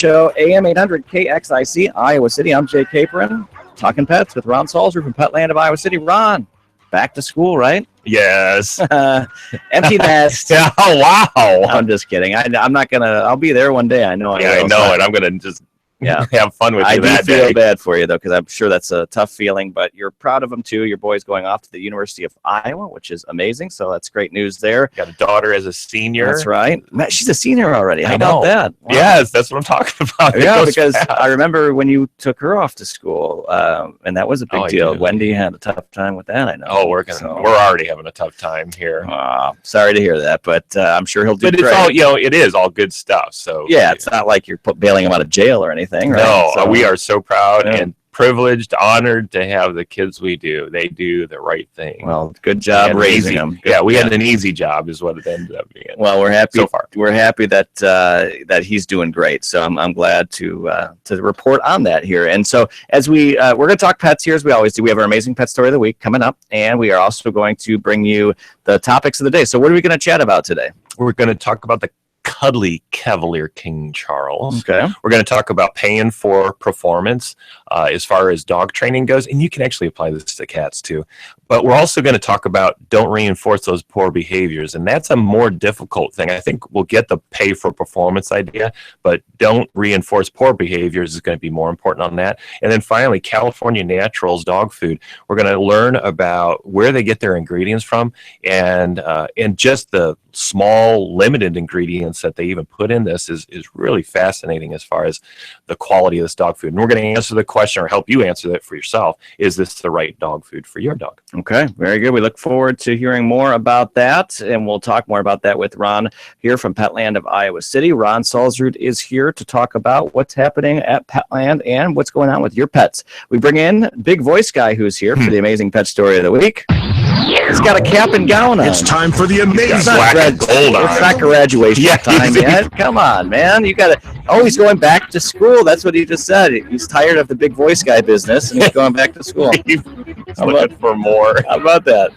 Show, AM 800 KXIC, Iowa City. I'm Jay Capron, talking pets with Ron Salzer from Petland of Iowa City. Ron, back to school, right? Yes. Empty nest. Yeah, wow. I'm just kidding. I'm not going to, I'll be there one day. I know. I know it. I'm going to just have fun with you that day. I do feel bad for you, though, because I'm sure that's a tough feeling, but you're proud of them, too. Your boy's going off to the University of Iowa, which is amazing, so that's great news there. Got a daughter as a senior. That's right. She's a senior already. How about that? Wow. Yes, that's what I'm talking about. Yeah, because I remember when you took her off to school, and that was a big deal. Wendy had a tough time with that, I know. Oh, we're already having a tough time here. Sorry to hear that, but I'm sure he'll do great. But it's all, it is all good stuff. So yeah, it's not like you're bailing him out of jail or anything, right? No, so, we are so proud and privileged, honored to have the kids we do. They do the right thing. Well, good job raising them. We had an easy job is what it ended up being. Well, we're happy so far. We're happy that he's doing great. So I'm glad to report on that here. And so as we're going to talk pets here as we always do. We have our amazing pet story of the week coming up, and we are also going to bring you the topics of the day. So what are we going to chat about today? We're going to talk about the cuddly Cavalier King Charles. Okay. We're going to talk about paying for performance as far as dog training goes, and you can actually apply this to cats too. But we're also going to talk about don't reinforce those poor behaviors, and that's a more difficult thing. I think we'll get the pay for performance idea, but don't reinforce poor behaviors is going to be more important on that. And then finally, California Naturals dog food. We're going to learn about where they get their ingredients from, and just the small limited ingredients that they even put in this is really fascinating as far as the quality of this dog food. And we're going to answer the question, or help you answer that for yourself. Is this the right dog food for your dog? Okay, very good. We look forward to hearing more about that, and we'll talk more about that with Ron here from Petland of Iowa City. Ron Salzrud is here to talk about what's happening at Petland and what's going on with your pets. We bring in Big Voice Guy, who's here for the amazing pet story of the week. He's got a cap and gown on. It's time for the amazing. It's not graduation time yet. Come on, man. You got to. Oh, he's going back to school. That's what he just said. He's tired of the Big Voice Guy business, and he's going back to school. He's looking for more. How about that?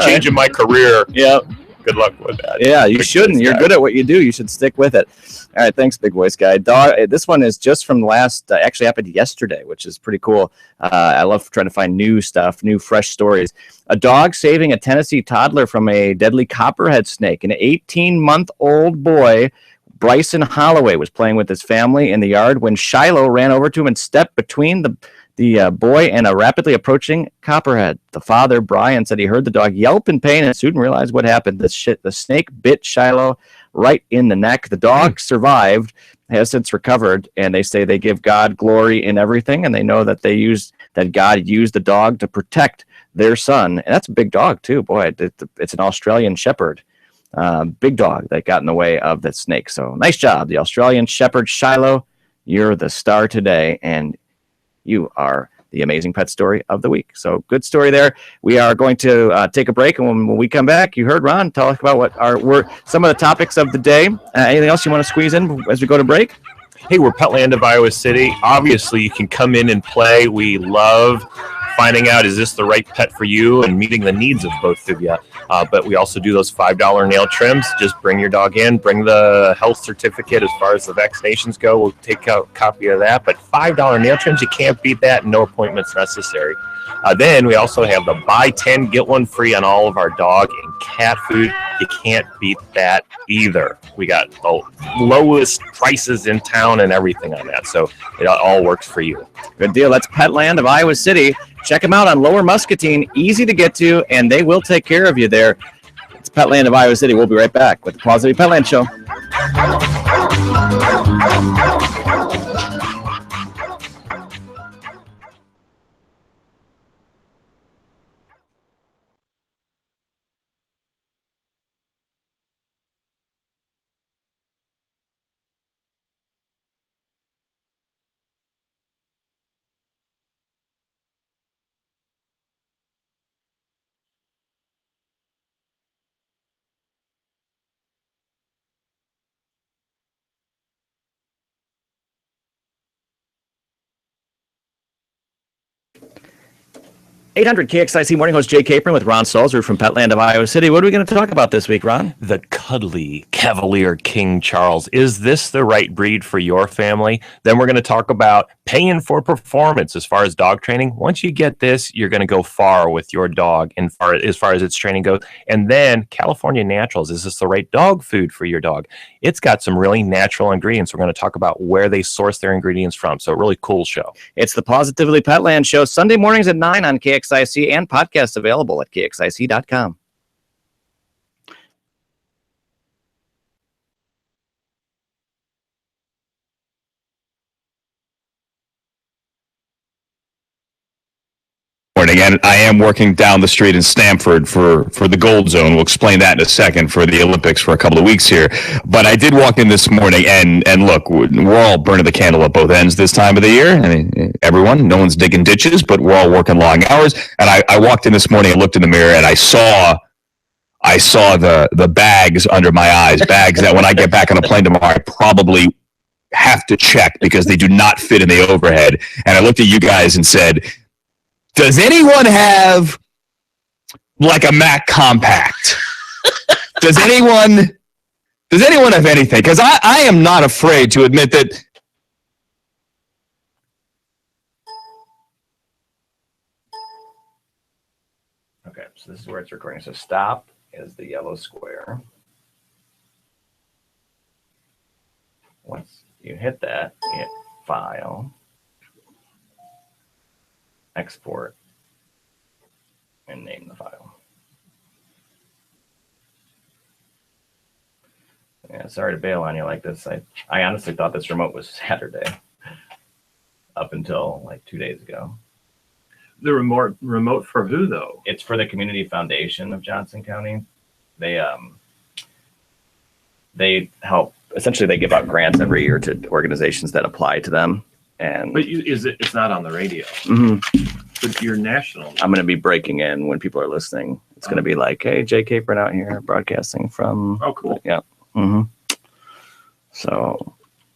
Changing my career. Yeah. Good luck with that. Yeah, you shouldn't. You're good at what you do. You should stick with it. All right, thanks, Big Voice Guy. This one is just from actually happened yesterday, which is pretty cool. I love trying to find new stuff, new fresh stories. A dog saving a Tennessee toddler from a deadly copperhead snake. An 18-month-old boy, Bryson Holloway, was playing with his family in the yard when Shiloh ran over to him and stepped between the boy and a rapidly approaching copperhead. The father, Brian, said he heard the dog yelp in pain and soon realized what happened. The snake bit Shiloh right in the neck. The dog survived, has since recovered, and they say they give God glory in everything, and they know that God used the dog to protect their son. And that's a big dog too. Boy, it's an Australian Shepherd. Big dog that got in the way of the snake. So nice job, the Australian Shepherd Shiloh. You're the star today, and you are the amazing pet story of the week. So good story there. We are going to take a break, and when we come back, you heard Ron talk about what were some of the topics of the day. Anything else you want to squeeze in as we go to break? Hey, we're Petland of Iowa City. Obviously, you can come in and play. We love finding out, is this the right pet for you, and meeting the needs of both of you. But we also do those $5 nail trims. Just bring your dog in, bring the health certificate as far as the vaccinations go. We'll take a copy of that. But $5 nail trims, you can't beat that. No appointments necessary. Then we also have the buy 10, get one free on all of our dog and cat food. You can't beat that either. We got the lowest prices in town and everything on that. So it all works for you. Good deal. That's Petland of Iowa City. Check them out on Lower Muscatine. Easy to get to, and they will take care of you there. It's Petland of Iowa City. We'll be right back with the PAWSitively Petland Show. 800 KXIC Morning Host Jay Capron with Ron Sulzer from Petland of Iowa City. What are we going to talk about this week, Ron? The cuddly Cavalier King Charles. Is this the right breed for your family? Then we're going to talk about paying for performance as far as dog training. Once you get this, you're going to go far with your dog as far as its training goes. And then California Naturals. Is this the right dog food for your dog? It's got some really natural ingredients. We're going to talk about where they source their ingredients from. So a really cool show. It's the Positively Petland Show, Sunday mornings at 9 on KXIC and podcasts available at kxic.com. And I am working down the street in Stamford for the Gold Zone. We'll explain that in a second for the Olympics for a couple of weeks here. But I did walk in this morning, and look, we're all burning the candle at both ends this time of the year. I mean, everyone, no one's digging ditches, but we're all working long hours. And I walked in this morning and looked in the mirror, and I saw the bags under my eyes, bags that when I get back on a plane tomorrow, I probably have to check because they do not fit in the overhead. And I looked at you guys and said, does anyone have like a Mac Compact? Does anyone have anything? Because I am not afraid to admit that. Okay, so this is where it's recording. So stop is the yellow square. Once you hit that, you hit File, Export, and name the file. Yeah, sorry to bail on you like this. I honestly thought this remote was Saturday up until like 2 days ago. The remote for who, though? It's for the Community Foundation of Johnson County. They help, essentially they give out grants every year to organizations that apply to them. And But it's not on the radio. Mm-hmm. But you're national. I'm going to be breaking in when people are listening. It's going to be like, hey, Jay Capron out here broadcasting from. Oh, cool. Yeah. Mm-hmm. So,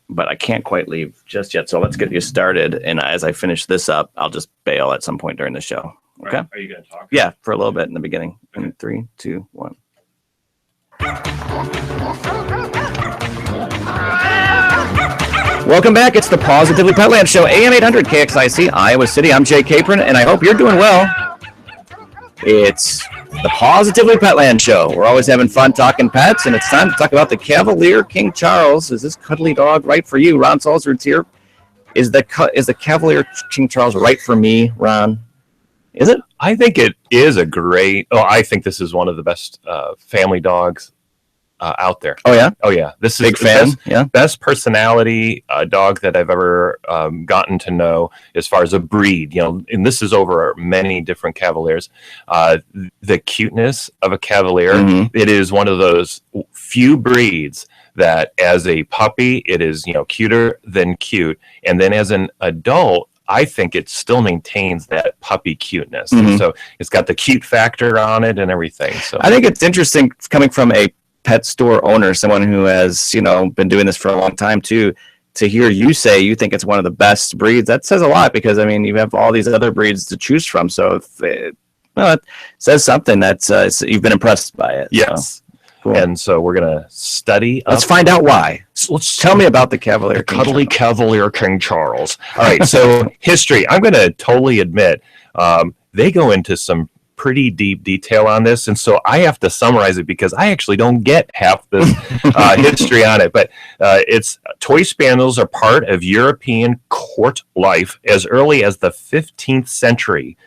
but I can't quite leave just yet. So let's get you started. And as I finish this up, I'll just bail at some point during the show. Okay. Right. Are you going to talk? Yeah, for a little bit in the beginning. In 3, 2, 1. Welcome back. It's the Positively Petland Show, AM 800 KXIC, Iowa City. I'm Jay Capron, and I hope you're doing well. It's the Positively Petland Show. We're always having fun talking pets, and it's time to talk about the Cavalier King Charles. Is this cuddly dog right for you? Ron Sulzer's here. Is the Cavalier King Charles right for me, Ron? Is it? I think it is a great. Oh, I think this is one of the best family dogs out there. Oh yeah. Oh yeah. This is big fan. Best personality dog that I've ever gotten to know as far as a breed. You know, and this is over many different Cavaliers. The cuteness of a Cavalier. Mm-hmm. It is one of those few breeds that, as a puppy, it is cuter than cute, and then as an adult, I think it still maintains that puppy cuteness. Mm-hmm. So it's got the cute factor on it and everything. So I think it's interesting coming from a pet store owner, someone who has, been doing this for a long time too, to hear you say you think it's one of the best breeds. That says a lot because, you have all these other breeds to choose from. So if it says something that's you've been impressed by it. Yes. So, cool. And so we're going to study. Let's find out why. Let's tell me about the Cavalier King cuddly Charles. Cavalier King Charles. All right. So history, I'm going to totally admit, they go into some pretty deep detail on this, and so I have to summarize it because I actually don't get half the history on it. But it's toy spaniels are part of European court life as early as the 15th century,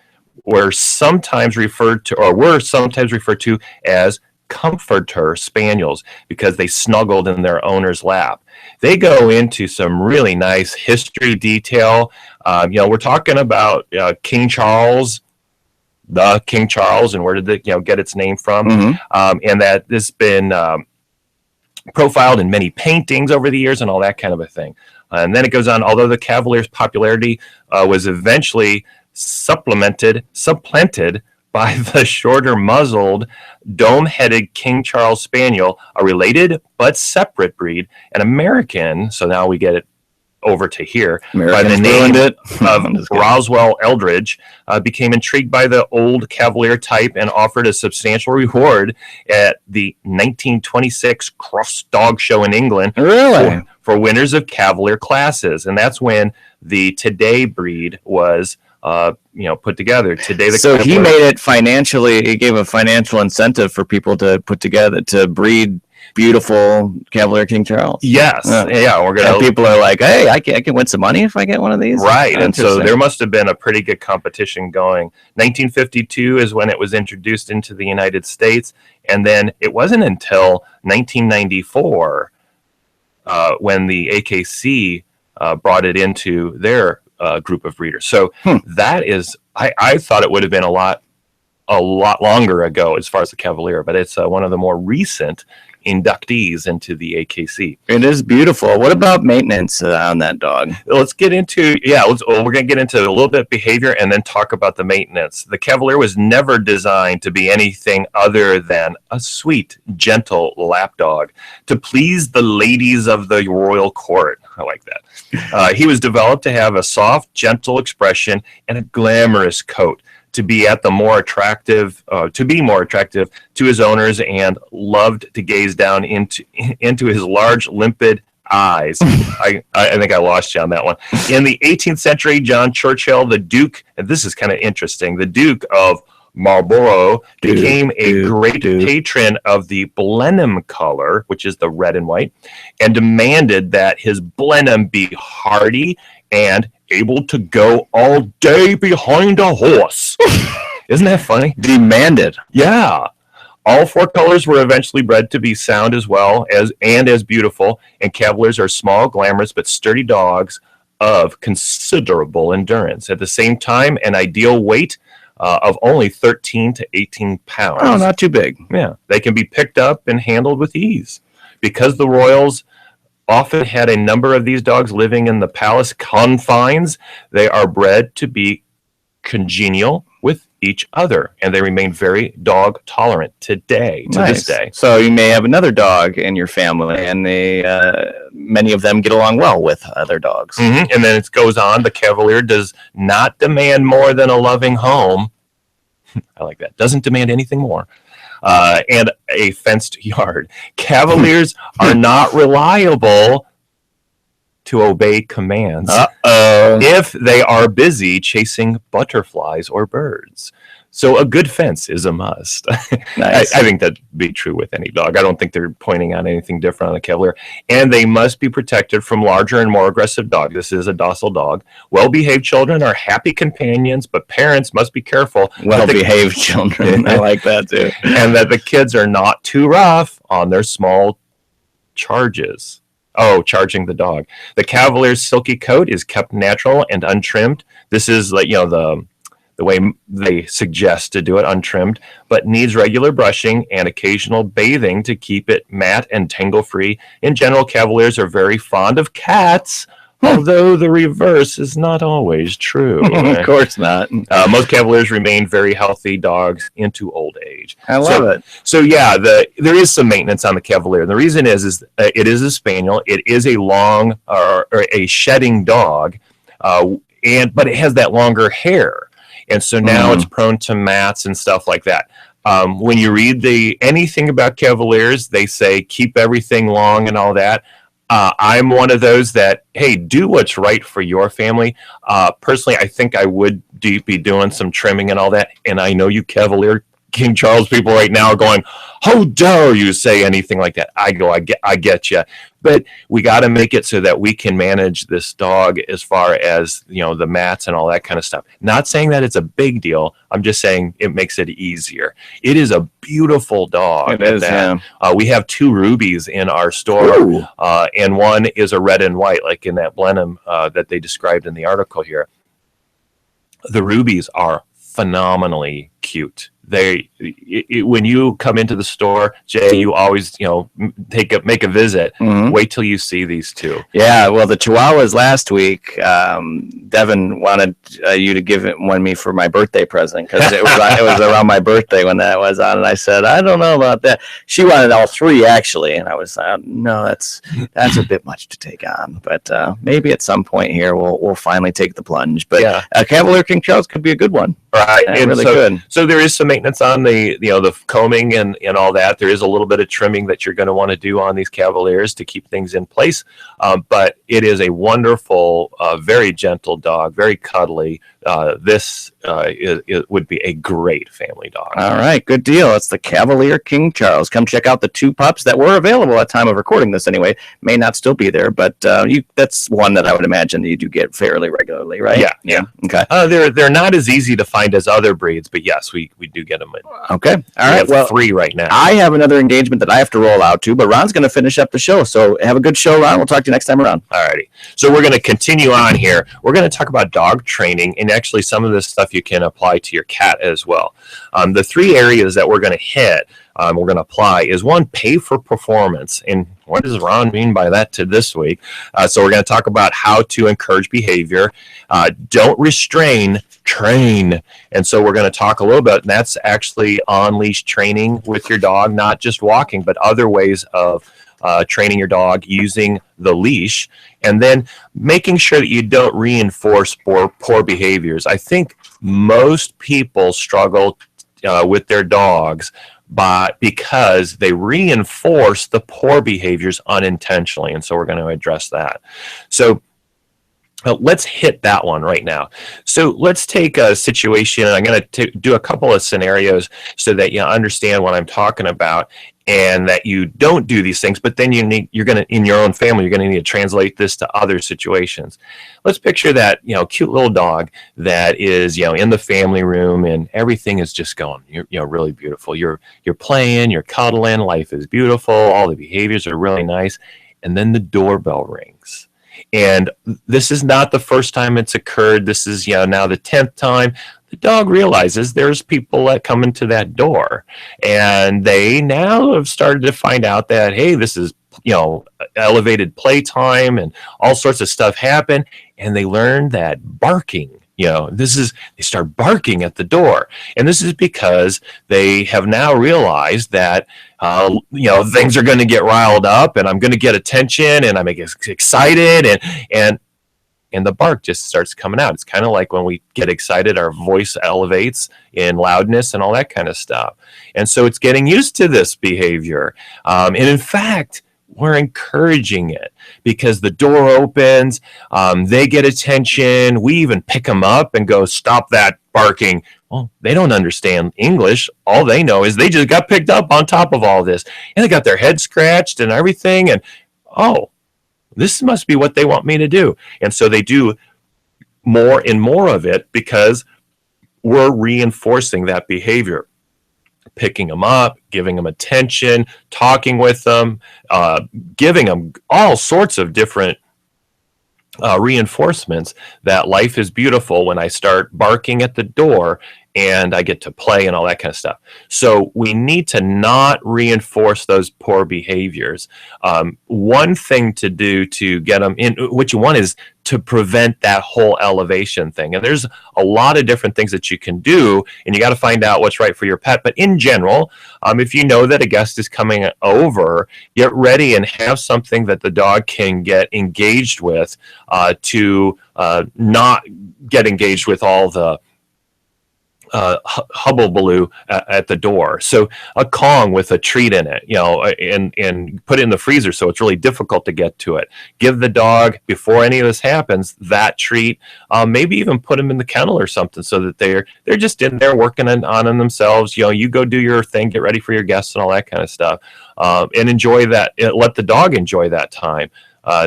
were sometimes referred to as comforter spaniels because they snuggled in their owner's lap. They go into some really nice history detail. We're talking about King Charles. The King Charles, and where did it get its name from? Mm-hmm. And that this has been profiled in many paintings over the years and all that kind of a thing. And then it goes on, although the Cavalier's popularity was eventually supplanted by the shorter muzzled, dome-headed King Charles Spaniel, a related but separate breed, an American, so now we get it over to here by the Americans name ruined it. of Roswell Eldridge, became intrigued by the old Cavalier type and offered a substantial reward at the 1926 Cross Dog Show in England Really? for winners of Cavalier classes. And that's when the Today breed was put together. Today, So he made it financially. He gave a financial incentive for people to put together to breed beautiful Cavalier King Charles. Yes, yeah, we're gonna. And people are like, "Hey, I can win some money if I get one of these." Right, and so there must have been a pretty good competition going. 1952 is when it was introduced into the United States, and then it wasn't until 1994 when the AKC brought it into their group of breeders. So that is, I thought it would have been a lot longer ago as far as the Cavalier, but it's one of the more recent inductees into the AKC. It is beautiful. What about maintenance on that dog? Let's get into, we're going to get into a little bit of behavior and then talk about the maintenance. The Cavalier was never designed to be anything other than a sweet, gentle lap dog to please the ladies of the royal court. I like that. He was developed to have a soft, gentle expression and a glamorous coat, to be more attractive to his owners, and loved to gaze down into his large, limpid eyes. I think I lost you on that one. In the 18th century, John Churchill, the Duke, and this is kind of interesting, the Duke of Marlborough became a great patron of the Blenheim color, which is the red and white, and demanded that his Blenheim be hardy and able to go all day behind a horse. Isn't that funny? Demanded. Yeah. All four colors were eventually bred to be sound as well as beautiful, and Cavaliers are small, glamorous, but sturdy dogs of considerable endurance. At the same time, an ideal weight of only 13 to 18 pounds. Oh, not too big. Yeah. They can be picked up and handled with ease. Because the royals often had a number of these dogs living in the palace confines, they are bred to be congenial with each other, and they remain very dog tolerant today, to this day. So you may have another dog in your family, and many of them get along well with other dogs. Mm-hmm. And then it goes on, the Cavalier does not demand more than a loving home. I like that. Doesn't demand anything more. And a fenced yard. Cavaliers are not reliable to obey commands if they are busy chasing butterflies or birds. So a good fence is a must. Nice. I think that'd be true with any dog. I don't think they're pointing out anything different on a Cavalier. And they must be protected from larger and more aggressive dogs. This is a docile dog. Well-behaved children are happy companions, but parents must be careful. Well-behaved children. I like that too. And that the kids are not too rough on their small charges. Oh, charging the dog. The Cavalier's silky coat is kept natural and untrimmed. This is like, the way they suggest to do it, untrimmed, but needs regular brushing and occasional bathing to keep it matte and tangle-free. In general, Cavaliers are very fond of cats, although the reverse is not always true. Of course not. Most Cavaliers remain very healthy dogs into old age. I love it. So yeah, there is some maintenance on the Cavalier. The reason is it is a spaniel. It is a long or a shedding dog, but it has that longer hair. And so now it's prone to mats and stuff like that. When you read anything about Cavaliers, they say keep everything long and all that. I'm one of those that, hey, do what's right for your family. Personally, I think I would be doing some trimming and all that. And I know you Cavalier King Charles people right now are going, how dare you say anything like that? I get you. But we got to make it so that we can manage this dog as far as, the mats and all that kind of stuff. Not saying that it's a big deal. I'm just saying it makes it easier. It is a beautiful dog. It is, yeah. We have 2 rubies in our store, and one is a red and white, like in that Blenheim that they described in the article here. The rubies are phenomenally cute. when you come into the store, Jay, you always, make a visit. Mhm. Wait till you see these two. Yeah, well, the Chihuahuas last week, Devin wanted you to give me for my birthday present because it was around my birthday when that was on, and I said I don't know about that. She wanted all three actually, and I was no, that's a bit much to take on, but maybe at some point here we'll finally take the plunge. But Yeah. Cavalier King Charles could be a good one. Right, Yeah, and really so, good. So there is some maintenance on the combing and all that. There is a little bit of trimming that you're going to want to do on these Cavaliers to keep things in place. But it is a wonderful, very gentle dog, very cuddly. This would be a great family dog. All right, good deal. It's the Cavalier King Charles. Come check out the two pups that were available at time of recording this anyway. May not still be there, but that's one that I would imagine that you do get fairly regularly, right? Yeah. Okay. They're not as easy to find as other breeds, but yes, we do get them. Okay. All We right. have Well, 3 right now. I have another engagement that I have to roll out to, but Ron's going to finish up the show. So have a good show, Ron. We'll talk to you next time around. Alrighty. So we're going to continue on here. We're going to talk about dog training, and actually some of this stuff you can apply to your cat as well. The 3 areas that we're going to hit, we're going to apply is one, pay for performance. And what does Ron mean by that to this week? So we're going to talk about how to encourage behavior. Don't restrain, train. And so we're going to talk a little bit, and that's actually on leash training with your dog, not just walking, but other ways of training your dog using the leash, and then making sure that you don't reinforce poor behaviors. I think most people struggle with their dogs because they reinforce the poor behaviors unintentionally, and so we're going to address that. So let's hit that one right now. So let's take a situation, and I'm going to do a couple of scenarios so that you understand what I'm talking about, and that you don't do these things, but then you're going to, in your own family, you're going to need to translate this to other situations. Let's picture that, cute little dog that is, in the family room, and everything is just going, really beautiful. You're playing, you're cuddling, life is beautiful, all the behaviors are really nice, and then the doorbell rings. And this is not the first time it's occurred. This is, now the 10th time. The dog realizes there's people that come into that door, and they now have started to find out that, hey, this is, elevated playtime and all sorts of stuff happen. And they learn that barking, they start barking at the door. And this is because they have now realized that, things are going to get riled up, and I'm going to get attention, and I'm excited, and the bark just starts coming out. It's kind of like when we get excited, our voice elevates in loudness and all that kind of stuff. And so it's getting used to this behavior. And in fact, we're encouraging it because the door opens, they get attention. We even pick them up and go, stop that barking. Well, they don't understand English. All they know is they just got picked up on top of all this, and they got their head scratched and everything. And, this must be what they want me to do. And so they do more and more of it because we're reinforcing that behavior, picking them up, giving them attention, talking with them, giving them all sorts of different reinforcements that life is beautiful when I start barking at the door and I get to play and all that kind of stuff. So we need to not reinforce those poor behaviors. One thing to do to get them in, what you want is to prevent that whole elevation thing. And there's a lot of different things that you can do, and you got to find out what's right for your pet. But in general, if you know that a guest is coming over, get ready and have something that the dog can get engaged with to not get engaged with all the hubble-baloo at the door. So a Kong with a treat in it, and put it in the freezer so it's really difficult to get to it. Give the dog, before any of this happens, that treat. Maybe even put them in the kennel or something so that they're just in there working on them themselves. You go do your thing, get ready for your guests and all that kind of stuff, and enjoy that. Let the dog enjoy that time.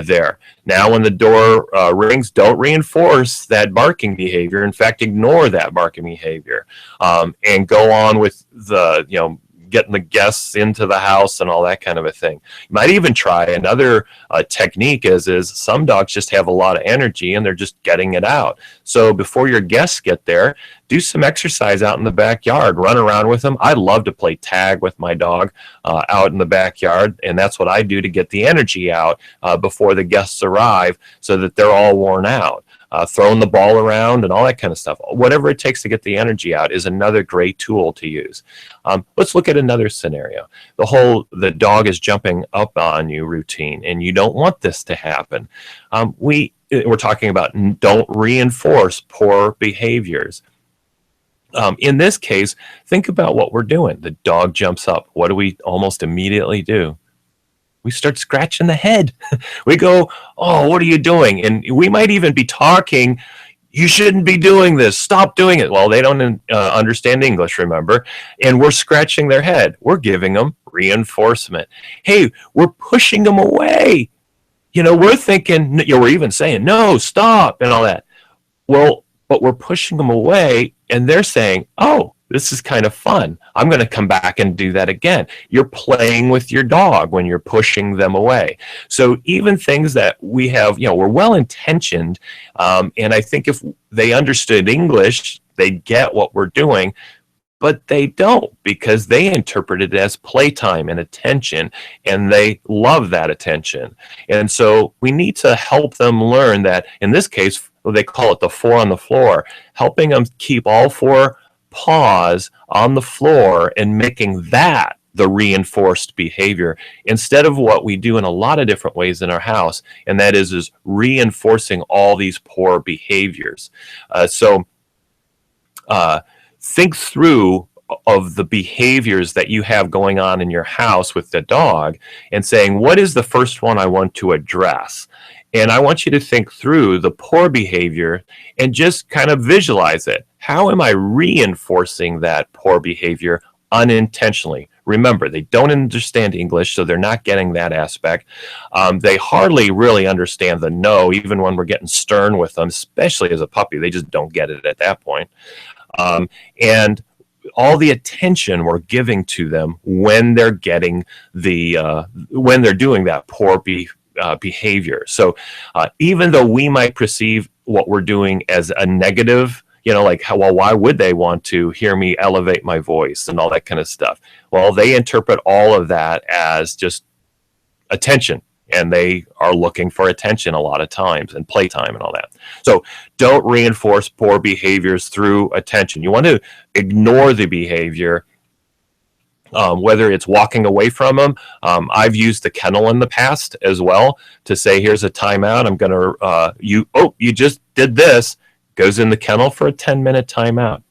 There. Now, when the door rings, don't reinforce that barking behavior. In fact, ignore that barking behavior, and go on with the, getting the guests into the house and all that kind of a thing. You might even try another technique is some dogs just have a lot of energy and they're just getting it out. So before your guests get there, do some exercise out in the backyard, run around with them. I love to play tag with my dog out in the backyard, and that's what I do to get the energy out before the guests arrive so that they're all worn out. Throwing the ball around and all that kind of stuff. Whatever it takes to get the energy out is another great tool to use. Let's look at another scenario. The dog is jumping up on you routine, and you don't want this to happen. We're talking about don't reinforce poor behaviors. In this case, think about what we're doing. The dog jumps up. What do we almost immediately do? We start scratching the head. We go, oh, what are you doing? And we might even be talking, you shouldn't be doing this. Stop doing it. Well, they don't understand English, remember? And we're scratching their head. We're giving them reinforcement. Hey, we're pushing them away. We're thinking, we're even saying, no, stop, and all that. Well, but we're pushing them away, and they're saying, oh, this is kind of fun. I'm going to come back and do that again. You're playing with your dog when you're pushing them away. So even things that we have, we're well-intentioned, and I think if they understood English, they'd get what we're doing, but they don't, because they interpret it as playtime and attention, and they love that attention. And so we need to help them learn that, in this case, they call it the 4 on the floor, helping them keep all 4 paws on the floor and making that the reinforced behavior instead of what we do in a lot of different ways in our house, and that is reinforcing all these poor behaviors. Think through of the behaviors that you have going on in your house with the dog and saying, what is the first one I want to address? And I want you to think through the poor behavior and just kind of visualize it. How am I reinforcing that poor behavior unintentionally? Remember, they don't understand English, so they're not getting that aspect. They hardly really understand the no, even when we're getting stern with them, especially as a puppy. They just don't get it at that point. And all the attention we're giving to them when they're getting when they're doing that poor behavior. So even though we might perceive what we're doing as a negative, why would they want to hear me elevate my voice and all that kind of stuff? Well, they interpret all of that as just attention, and they are looking for attention a lot of times and playtime and all that. So don't reinforce poor behaviors through attention. You want to ignore the behavior, whether it's walking away from them. I've used the kennel in the past as well to say, here's a timeout. I'm going to, you just did this. Goes in the kennel for a 10-minute timeout.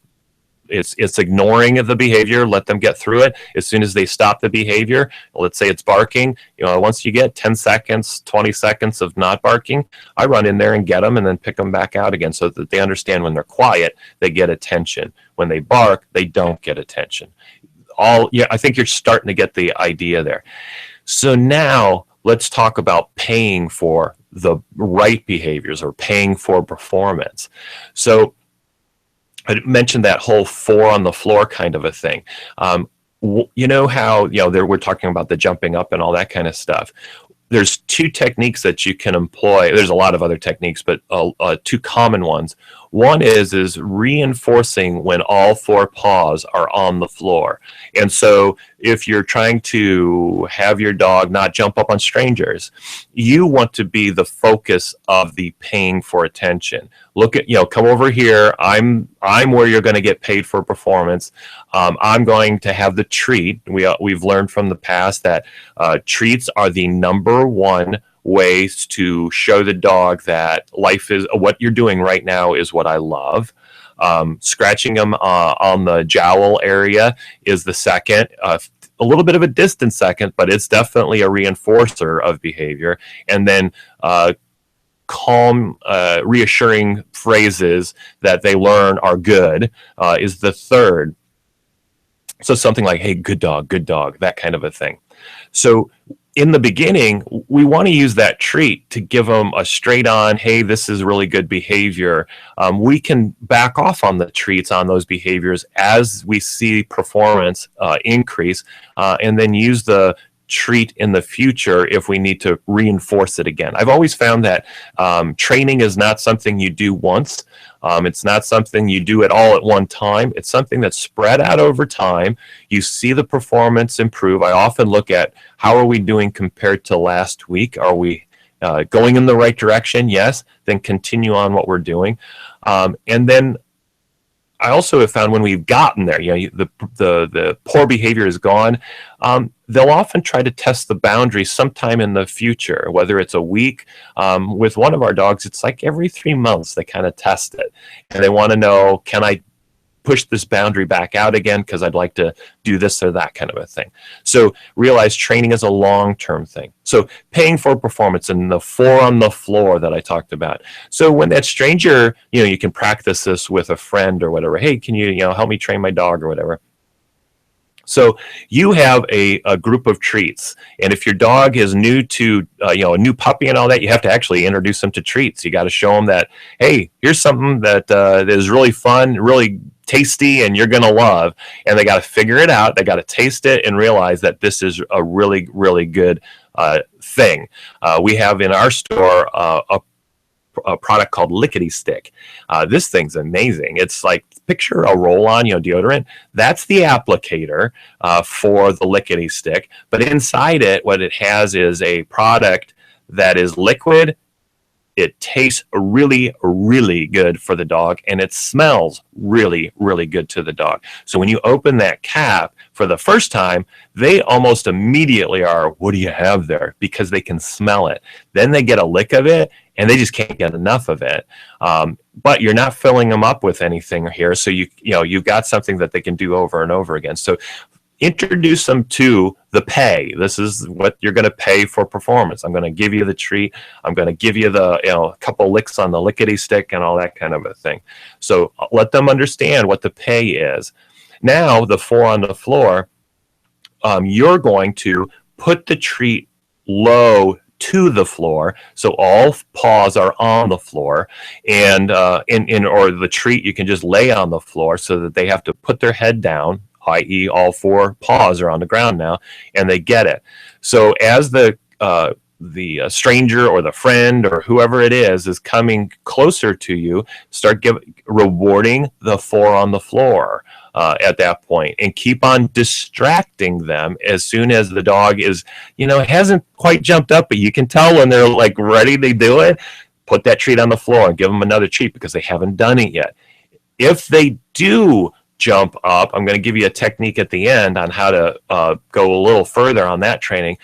It's ignoring the behavior. Let them get through it. As soon as they stop the behavior, let's say it's barking, once you get 10 seconds, 20 seconds of not barking, I run in there and get them and then pick them back out again so that they understand when they're quiet, they get attention. When they bark, they don't get attention. I think you're starting to get the idea there. So now let's talk about paying for the right behaviors or paying for performance. So I mentioned that whole 4 on the floor kind of a thing. You know how, we're talking about the jumping up and all that kind of stuff. There's 2 techniques that you can employ. There's a lot of other techniques, but 2 common ones. One is reinforcing when all 4 paws are on the floor. And so if you're trying to have your dog not jump up on strangers, you want to be the focus of the paying for attention. Look at, come over here. I'm where you're going to get paid for performance. I'm going to have the treat. We've learned from the past that treats are the number one ways to show the dog that life is what you're doing right now is what I love. Scratching them on the jowl area is the second, a little bit of a distant second, but it's definitely a reinforcer of behavior. And then calm, reassuring phrases that they learn are good is the third. So something like, hey, good dog, that kind of a thing. So in the beginning, we want to use that treat to give them a straight on, hey, this is really good behavior. We can back off on the treats on those behaviors as we see performance increase, and then use the treat in the future if we need to reinforce it again. I've always found that training is not something you do once. It's not something you do it all at one time. It's something that's spread out over time. You see the performance improve. I often look at how are we doing compared to last week? Are we going in the right direction? Yes. Then continue on what we're doing. And then I also have found when we've gotten there, the poor behavior is gone. They'll often try to test the boundaries sometime in the future, whether it's a week. With one of our dogs, it's like every 3 months they kind of test it, and they want to know, can I push this boundary back out again because I'd like to do this or that kind of a thing. So realize training is a long-term thing. So paying for performance and the 4 on the floor that I talked about. So when that stranger, you can practice this with a friend or whatever. Hey, can you help me train my dog or whatever? So you have a group of treats, and if your dog is new to a new puppy and all that, you have to actually introduce them to treats. You got to show them that, hey, here's something that is really fun, really tasty, and you're gonna love. And they got to figure it out. They got to taste it and realize that this is a really, really good thing. We have in our store a product called Lickety Stick. This thing's amazing. It's like, picture a roll-on, deodorant. That's the applicator for the Lickety Stick. But inside it, what it has is a product that is liquid. It tastes really, really good for the dog, and it smells really, really good to the dog. So when you open that cap for the first time, they almost immediately are, what do you have there? Because they can smell it. Then they get a lick of it, and they just can't get enough of it. But you're not filling them up with anything here, so you've got something that they can do over and over again. So introduce them to the pay. This is what you're going to pay for performance. I'm going to give you the treat. I'm going to give you the couple licks on the Lickety Stick and all that kind of a thing. So let them understand what the pay is. Now the 4 on the floor, you're going to put the treat low to the floor, so all paws are on the floor, and or the treat you can just lay on the floor so that they have to put their head down, i.e. all 4 paws are on the ground now, and they get it. So as the stranger or the friend or whoever it is coming closer to you, start rewarding the 4 on the floor at that point, and keep on distracting them as soon as the dog is, hasn't quite jumped up, but you can tell when they're like ready to do it. Put that treat on the floor and give them another treat because they haven't done it yet. If they do jump up, I'm going to give you a technique at the end on how to go a little further on that training.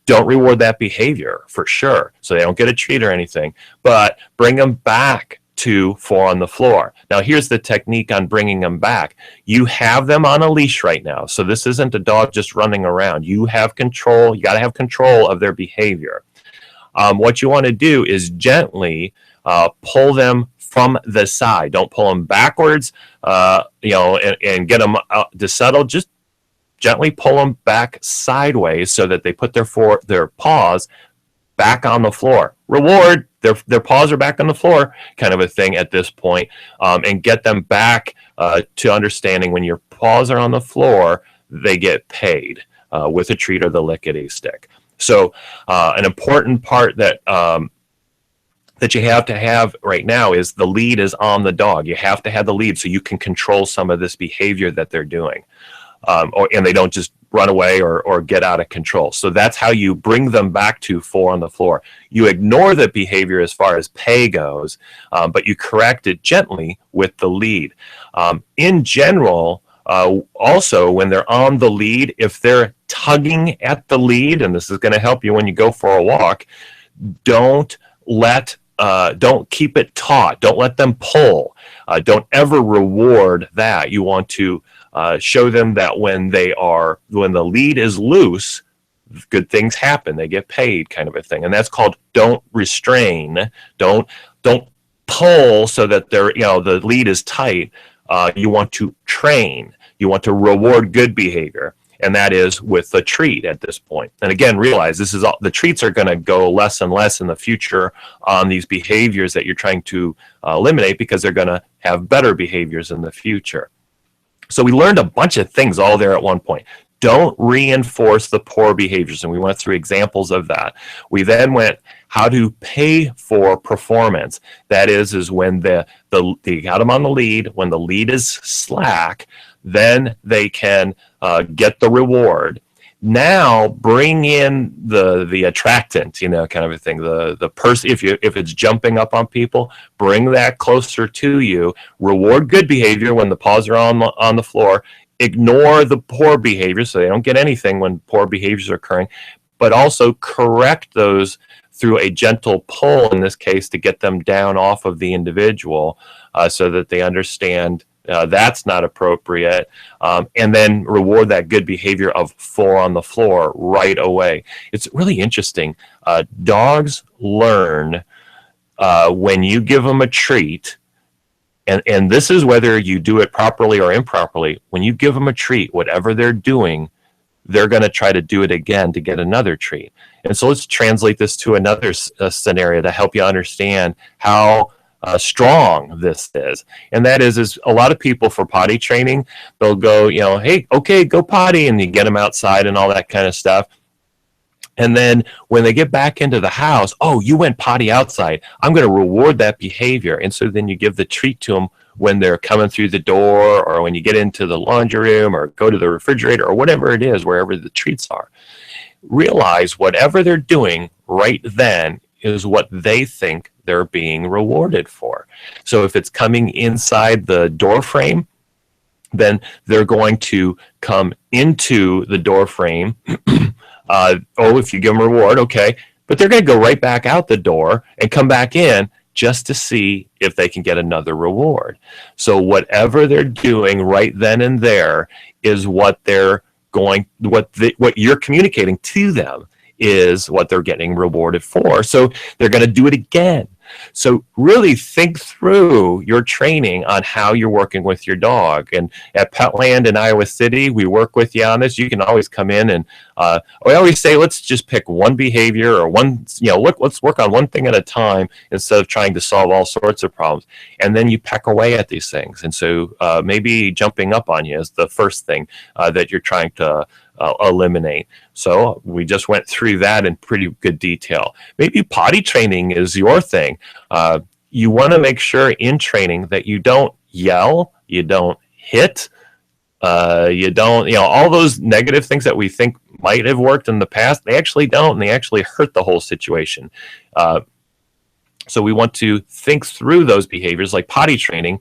Don't reward that behavior for sure, so they don't get a treat or anything, but bring them back to 4 on the floor. Now here's the technique on bringing them back. You have them on a leash right now, so this isn't a dog just running around. You have control. You got to have control of their behavior. What you want to do is gently pull them from the side. Don't pull them backwards, and get them to settle. Just gently pull them back sideways so that they put their paws back on the floor. Reward, their paws are back on the floor, kind of a thing at this point, and get them back to understanding when your paws are on the floor, they get paid with a treat or the Lickety Stick. So an important part that you have to have right now is the lead is on the dog. You have to have the lead so you can control some of this behavior that they're doing, and they don't just run away or get out of control. So that's how you bring them back to 4 on the floor. You ignore the behavior as far as pay goes, but you correct it gently with the lead. In general, also when they're on the lead, if they're tugging at the lead, and this is going to help you when you go for a walk, don't keep it taut. Don't let them pull. Don't ever reward that. You want to show them that when the lead is loose, good things happen. They get paid, kind of a thing. And that's called don't restrain. Don't pull so that the lead is tight. You want to train. You want to reward good behavior. and that is with the treat at this point. And again, realize this is all, the treats are going to go less and less in the future on these behaviors that you're trying to eliminate, because they're going to have better behaviors in the future. So we learned a bunch of things all there at one point. Don't reinforce the poor behaviors, and we went through examples of that. We then went how to pay for performance. That is when you got them on the lead. When the lead is slack, then they can get the reward. Now bring in the attractant, kind of a thing. The person, if it's jumping up on people, bring that closer to you. Reward good behavior when the paws are on the floor. Ignore the poor behavior, so they don't get anything when poor behaviors are occurring, but also correct those through a gentle pull, in this case, to get them down off of the individual, so that they understand that's not appropriate, and then reward that good behavior of 4 on the floor right away. It's really interesting. Dogs learn when you give them a treat. And this is whether you do it properly or improperly. When you give them a treat, whatever they're doing, they're going to try to do it again to get another treat. And so let's translate this to another scenario to help you understand how strong this is. And that is a lot of people for potty training, they'll go, hey, okay, go potty, and you get them outside and all that kind of stuff. And then when they get back into the house, oh, you went potty outside, I'm going to reward that behavior. And so then you give the treat to them when they're coming through the door, or when you get into the laundry room, or go to the refrigerator, or whatever it is, wherever the treats are. Realize whatever they're doing right then is what they think they're being rewarded for. So if it's coming inside the door frame, then they're going to come into the door frame. If you give them a reward, okay, but they're going to go right back out the door and come back in just to see if they can get another reward. So whatever they're doing right then and there is what they're what you're communicating to them is what they're getting rewarded for. So they're going to do it again. So really think through your training on how you're working with your dog. And at Petland in Iowa City, we work with you on this. You can always come in, and we always say, let's just pick one behavior, or let's work on one thing at a time instead of trying to solve all sorts of problems. And then you peck away at these things. And so maybe jumping up on you is the first thing that you're trying to eliminate. So we just went through that in pretty good detail. Maybe potty training is your thing. You want to make sure in training that you don't yell, you don't hit, you don't, all those negative things that we think might have worked in the past, they actually don't, and they actually hurt the whole situation. So we want to think through those behaviors, like potty training,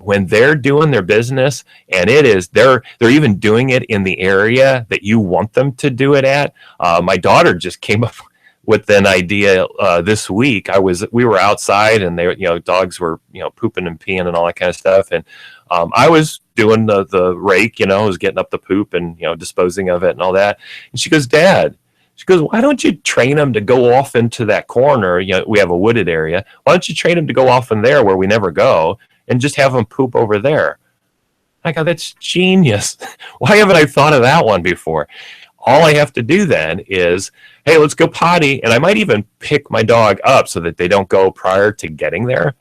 when they're doing their business, and they're even doing it in the area that you want them to do it at. My daughter just came up with an idea this week. We were outside, and dogs were pooping and peeing and all that kind of stuff, and I was doing the rake, was getting up the poop and disposing of it and all that. And she goes, Dad. She goes, why don't you train them to go off into that corner? We have a wooded area. Why don't you train them to go off in there where we never go, and just have them poop over there? I go, that's genius. Why haven't I thought of that one before? All I have to do then is, hey, let's go potty. And I might even pick my dog up so that they don't go prior to getting there.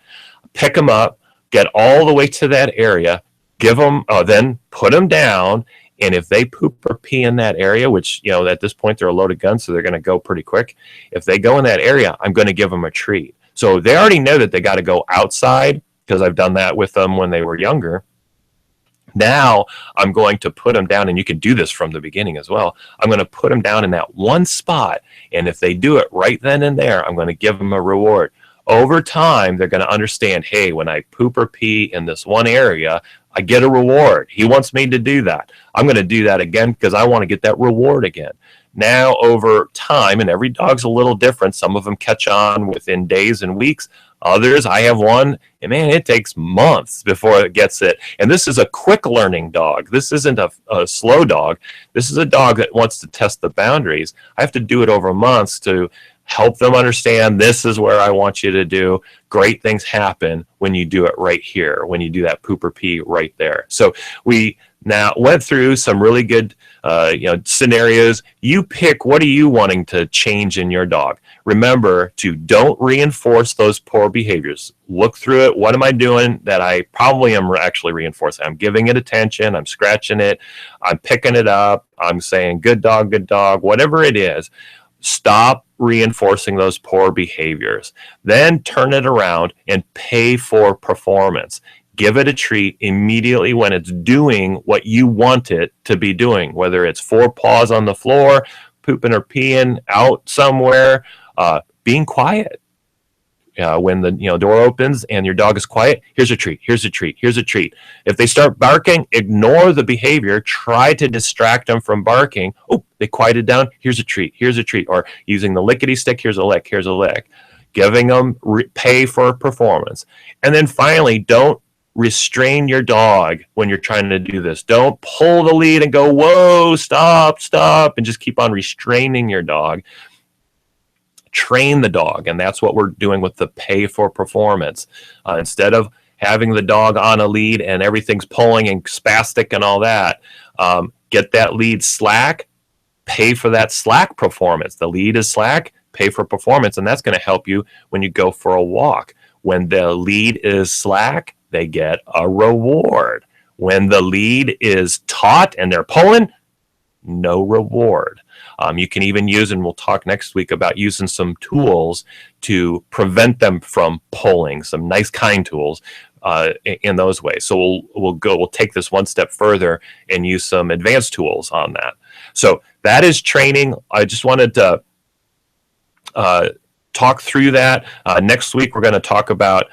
Pick them up, get all the way to that area, give them, then put them down. And if they poop or pee in that area, which, at this point they're a loaded gun, so they're going to go pretty quick. If they go in that area, I'm going to give them a treat. So they already know that they got to go outside, because I've done that with them when they were younger. Now I'm going to put them down, and you can do this from the beginning as well. I'm going to put them down in that one spot. And if they do it right then and there, I'm going to give them a reward. Over time, they're going to understand, hey, when I poop or pee in this one area, I get a reward. He wants me to do that. I'm going to do that again because I want to get that reward again. Now, over time, and every dog's a little different. Some of them catch on within days and weeks. Others, I have one, and man, it takes months before it gets it. And this is a quick learning dog. This isn't a slow dog. This is a dog that wants to test the boundaries. I have to do it over months to help them understand this is where I want you to do. Great things happen when you do it right here, when you do that poop or pee right there. So we Now, went through some really good scenarios. You pick, what are you wanting to change in your dog? Remember to don't reinforce those poor behaviors. Look through it. What am I doing that I probably am actually reinforcing? I'm giving it attention. I'm scratching it. I'm picking it up. I'm saying good dog, whatever it is. Stop reinforcing those poor behaviors. Then turn it around and pay for performance. Give it a treat immediately when it's doing what you want it to be doing, whether it's 4 paws on the floor, pooping or peeing out somewhere, being quiet. When the door opens and your dog is quiet, here's a treat, here's a treat, here's a treat. If they start barking, ignore the behavior. Try to distract them from barking. Oh, they quieted down. Here's a treat, here's a treat. Or using the lickety stick, here's a lick, here's a lick. Giving them pay for performance. And then finally, don't restrain your dog when you're trying to do this. Don't pull the lead and go, whoa, stop, and just keep on restraining your dog. Train the dog, and that's what we're doing with the pay for performance. Instead of having the dog on a lead and everything's pulling and spastic and all that, get that lead slack, pay for that slack performance. The lead is slack, pay for performance, and that's going to help you when you go for a walk. When the lead is slack, they get a reward. When the lead is taut and they're pulling, no reward. You can even use, and we'll talk next week about using some tools to prevent them from pulling, some nice kind tools in those ways. So we'll take this one step further and use some advanced tools on that. So that is training. I just wanted to talk through that. Next week, we're going to talk about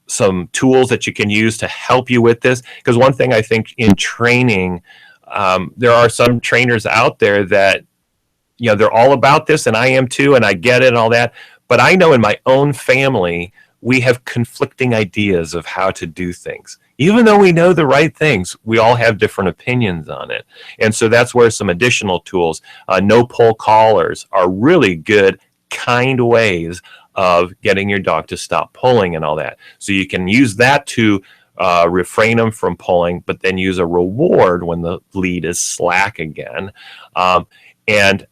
some tools that you can use to help you with this. Because one thing I think in training, there are some trainers out there that, they're all about this, and I am too, and I get it and all that. But I know in my own family, we have conflicting ideas of how to do things. Even though we know the right things, we all have different opinions on it. And so that's where some additional tools, no pull collars, are really good, kind ways of getting your dog to stop pulling and all that. So you can use that to refrain them from pulling, but then use a reward when the lead is slack again. And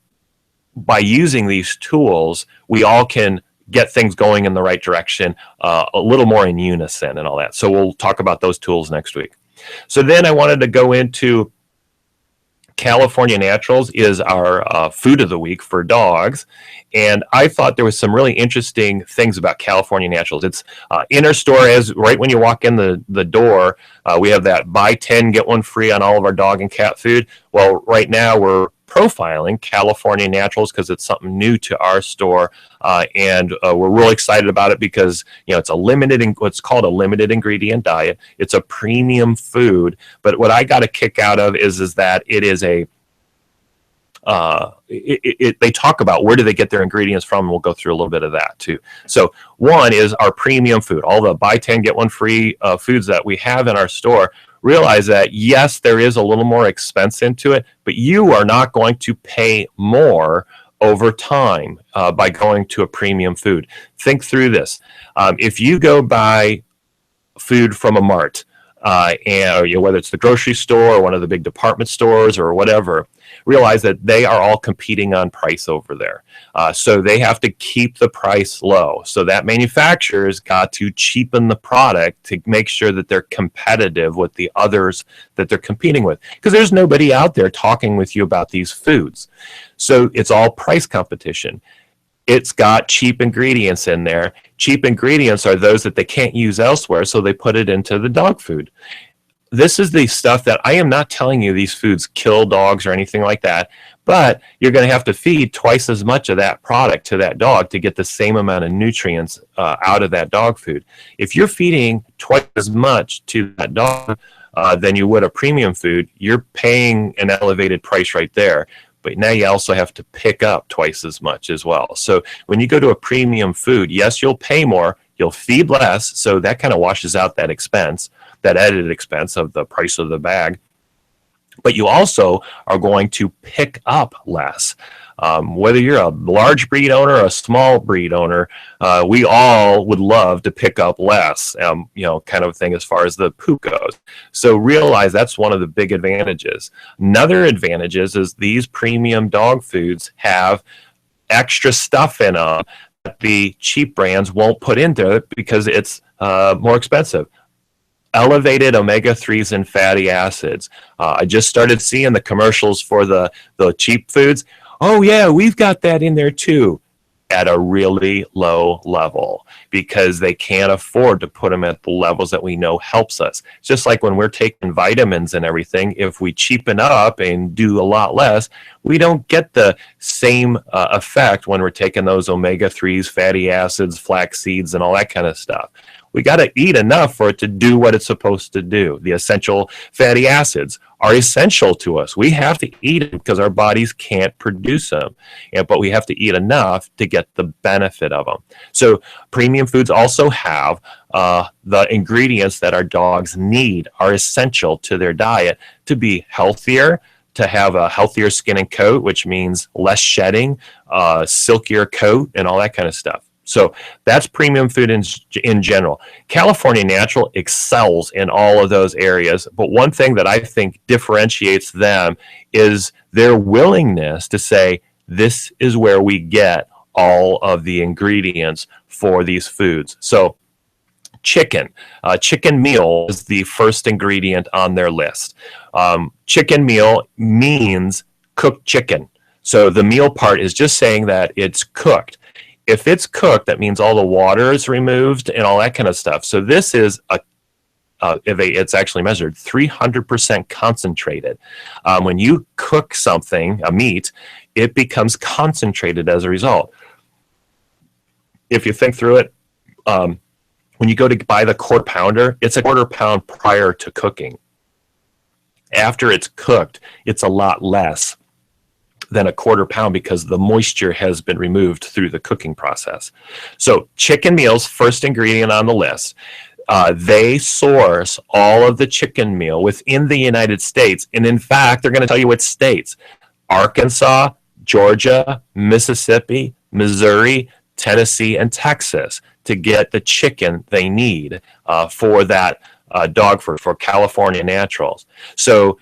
by using these tools, we all can get things going in the right direction, a little more in unison and all that. So we'll talk about those tools next week. So then I wanted to go into California Naturals is our food of the week for dogs. And I thought there was some really interesting things about California Naturals. It's in our store, as right when you walk in the door, we have that buy 10, get 1 free on all of our dog and cat food. Well, right now we're profiling California Naturals because it's something new to our store, and we're really excited about it because it's what's called a limited ingredient diet. It's a premium food, but what I got a kick out of is that it is a they talk about where do they get their ingredients from, and we'll go through a little bit of that too. So one is our premium food, all the buy 10 get 1 free foods that we have in our store. Realize that yes, there is a little more expense into it, but you are not going to pay more over time by going to a premium food. Think through this. If you go buy food from a mart, and whether it's the grocery store or one of the big department stores or whatever, realize that they are all competing on price over there. So they have to keep the price low. So that manufacturer's got to cheapen the product to make sure that they're competitive with the others that they're competing with. Because there's nobody out there talking with you about these foods. So it's all price competition. It's got cheap ingredients in there. Cheap ingredients are those that they can't use elsewhere, so they put it into the dog food. This is the stuff that I am not telling you these foods kill dogs or anything like that, but you're going to have to feed twice as much of that product to that dog to get the same amount of nutrients out of that dog food. If you're feeding twice as much to that dog than you would a premium food, you're paying an elevated price right there. But now you also have to pick up twice as much as well. So when you go to a premium food, yes, you'll pay more, you'll feed less, so that kind of washes out that expense, that added expense of the price of the bag. but you also are going to pick up less. Whether you're a large breed owner or a small breed owner, we all would love to pick up less, kind of thing as far as the poop goes. So realize that's one of the big advantages. Another advantage is these premium dog foods have extra stuff in them that the cheap brands won't put into it because it's more expensive. Elevated omega-3s and fatty acids. I just started seeing the commercials for the cheap foods. Oh yeah, we've got that in there too, at a really low level, because they can't afford to put them at the levels that we know helps us. It's just like when we're taking vitamins and everything, if we cheapen up and do a lot less, we don't get the same effect when we're taking those omega-3s, fatty acids, flax seeds, and all that kind of stuff. We got to eat enough for it to do what it's supposed to do. The essential fatty acids are essential to us. We have to eat them because our bodies can't produce them, but we have to eat enough to get the benefit of them. So premium foods also have the ingredients that our dogs need, are essential to their diet to be healthier, to have a healthier skin and coat, which means less shedding, silkier coat, and all that kind of stuff. So that's premium food in general. California Natural excels in all of those areas, but one thing that I think differentiates them is their willingness to say, this is where we get all of the ingredients for these foods. So chicken meal is the first ingredient on their list. Chicken meal means cooked chicken. So the meal part is just saying that it's cooked. If it's cooked, that means all the water is removed and all that kind of stuff. So this is it's actually measured 300% concentrated. When you cook something, a meat, it becomes concentrated as a result. If you think through it, when you go to buy the quarter pounder, it's a quarter pound prior to cooking. After it's cooked, it's a lot less than a quarter pound because the moisture has been removed through the cooking process. So chicken meals, first ingredient on the list. They source all of the chicken meal within the United States. And in fact, they're going to tell you what states: Arkansas, Georgia, Mississippi, Missouri, Tennessee, and Texas, to get the chicken they need for that dog food, for California Naturals. So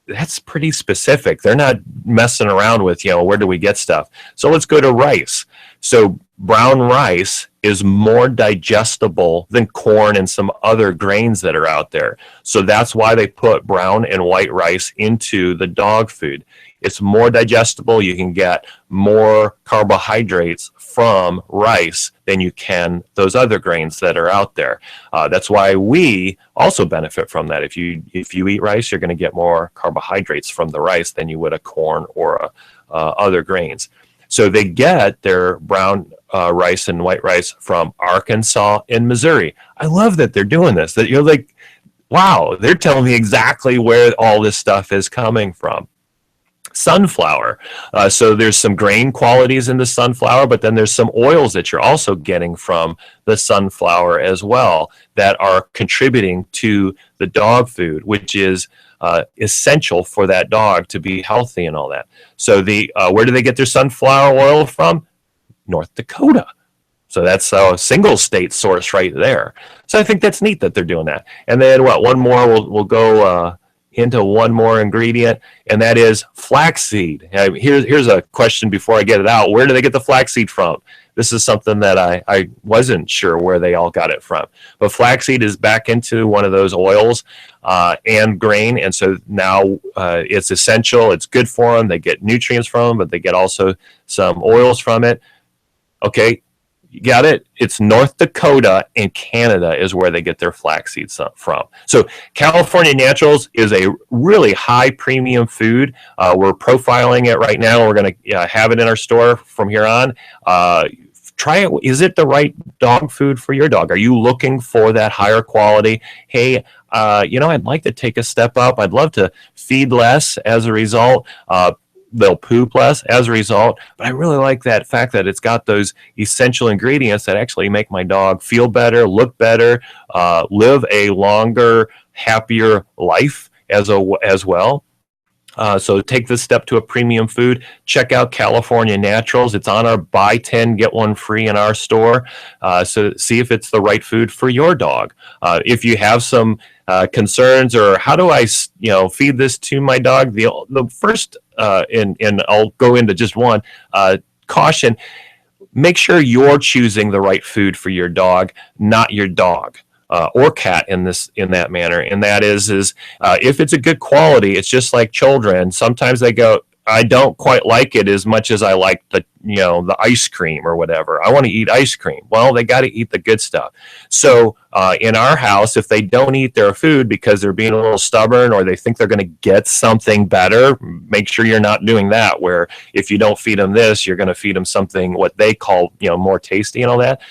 that's pretty specific. They're not messing around with, where do we get stuff? So let's go to rice. So brown rice is more digestible than corn and some other grains that are out there. So that's why they put brown and white rice into the dog food. It's more digestible. You can get more carbohydrates from rice than you can those other grains that are out there. That's why we also benefit from that. If you eat rice, you're going to get more carbohydrates from the rice than you would a corn or other grains. So they get their brown rice and white rice from Arkansas and Missouri. I love that they're doing this. That you're like, wow, they're telling me exactly where all this stuff is coming from. Sunflower. So there's some grain qualities in the sunflower, but then there's some oils that you're also getting from the sunflower as well that are contributing to the dog food, which is essential for that dog to be healthy and all that. So where do they get their sunflower oil from? North Dakota. So that's a single state source right there. So I think that's neat that they're doing that. And then one more, we'll go into one more ingredient, and that is flaxseed. Here's a question before I get it out. Where do they get the flaxseed from? This is something that I wasn't sure where they all got it from. But flaxseed is back into one of those oils and grain, and so now it's essential. It's good for them. They get nutrients from them, but they get also some oils from it. Okay, you got it? It's North Dakota and Canada is where they get their flaxseed from. So California Naturals is a really high premium food. We're profiling it right now. We're going to have it in our store from here on. Try it. Is it the right dog food for your dog? Are you looking for that higher quality? Hey, I'd like to take a step up. I'd love to feed less as a result. They'll poop less as a result, but I really like that fact that it's got those essential ingredients that actually make my dog feel better, look better, live a longer, happier life as well. So take this step to a premium food. Check out California Naturals. It's on our buy 10, get one free in our store. So see if it's the right food for your dog. If you have some concerns or how do I, feed this to my dog? The first, and I'll go into just one, caution, make sure you're choosing the right food for your dog, not your dog. Or cat in that manner, and that is if it's a good quality, it's just like children. Sometimes they go, I don't quite like it as much as I like the ice cream or whatever. I want to eat ice cream. Well, they got to eat the good stuff. So in our house, if they don't eat their food because they're being a little stubborn or they think they're going to get something better, make sure you're not doing that. Where if you don't feed them this, you're going to feed them something what they call more tasty and all that.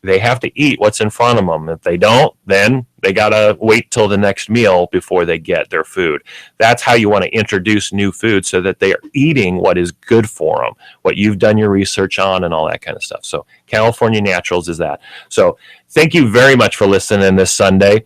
They have to eat what's in front of them. If they don't, then they got to wait till the next meal before they get their food. That's how you want to introduce new food so that they are eating what is good for them, what you've done your research on and all that kind of stuff. So California Naturals is that. So thank you very much for listening this Sunday.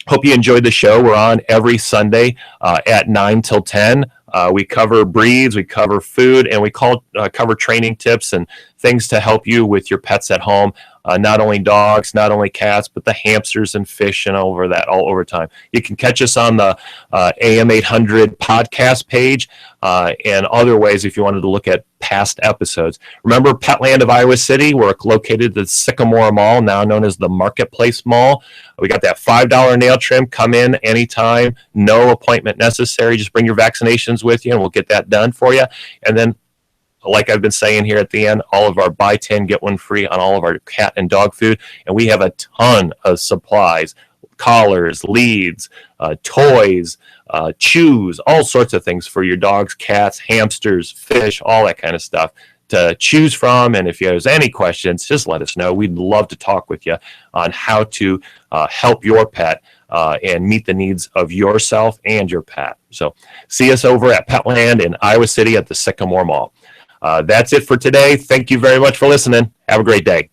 Hope you enjoyed the show. We're on every Sunday at 9 till 10. We cover breeds, we cover food, and we cover training tips and things to help you with your pets at home. Not only dogs, not only cats, but the hamsters and fish and all over time. You can catch us on the AM 800 podcast page and other ways if you wanted to look at past episodes. Remember Petland of Iowa City? We're located at the Sycamore Mall, now known as the Marketplace Mall. We got that $5 nail trim. Come in anytime, no appointment necessary. Just bring your vaccinations with you and we'll get that done for you. And then, like I've been saying here at the end, all of our buy 10, get one free on all of our cat and dog food. And we have a ton of supplies, collars, leads, toys, chews, all sorts of things for your dogs, cats, hamsters, fish, all that kind of stuff to choose from. And if there's any questions, just let us know. We'd love to talk with you on how to help your pet and meet the needs of yourself and your pet. So see us over at Petland in Iowa City at the Sycamore Mall. That's it for today. Thank you very much for listening. Have a great day.